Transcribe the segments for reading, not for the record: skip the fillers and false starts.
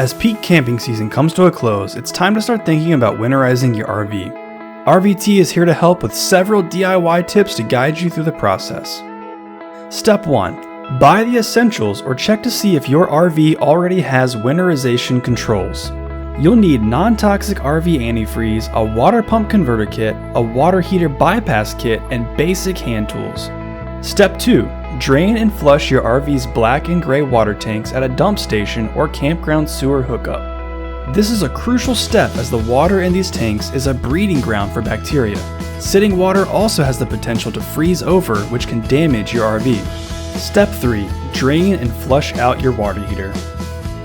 As peak camping season comes to a close, it's time to start thinking about winterizing your RV. RVT is here to help with several DIY tips to guide you through the process. Step 1. Buy the essentials or check to see if your RV already has winterization controls. You'll need non-toxic RV antifreeze, a water pump converter kit, a water heater bypass kit, and basic hand tools. Step 2. Drain and flush your RV's black and gray water tanks at a dump station or campground sewer hookup. This is a crucial step as the water in these tanks is a breeding ground for bacteria. Sitting water also has the potential to freeze over, which can damage your RV. Step 3. Drain and flush out your water heater.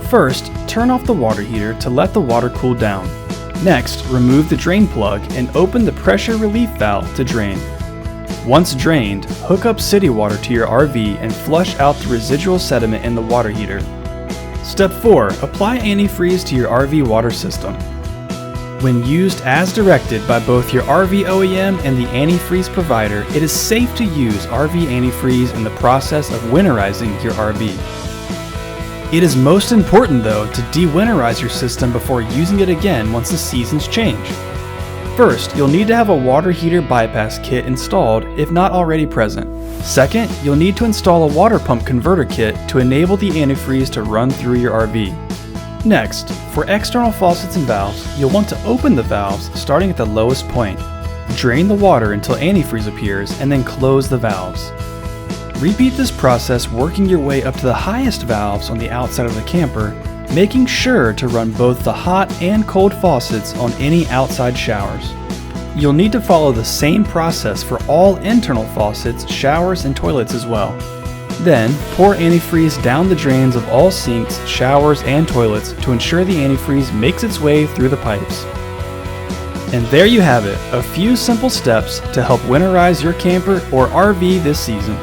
First, turn off the water heater to let the water cool down. Next, remove the drain plug and open the pressure relief valve to drain. Once drained, hook up city water to your RV and flush out the residual sediment in the water heater. Step 4. Apply antifreeze to your RV water system. When used as directed by both your RV OEM and the antifreeze provider, it is safe to use RV antifreeze in the process of winterizing your RV. It is most important though to de-winterize your system before using it again once the seasons change. First, you'll need to have a water heater bypass kit installed if not already present. Second, you'll need to install a water pump converter kit to enable the antifreeze to run through your RV. Next, for external faucets and valves, you'll want to open the valves starting at the lowest point. Drain the water until antifreeze appears and then close the valves. Repeat this process working your way up to the highest valves on the outside of the camper, making sure to run both the hot and cold faucets on any outside showers. You'll need to follow the same process for all internal faucets, showers, and toilets as well. Then, pour antifreeze down the drains of all sinks, showers, and toilets to ensure the antifreeze makes its way through the pipes. And there you have it, a few simple steps to help winterize your camper or RV this season.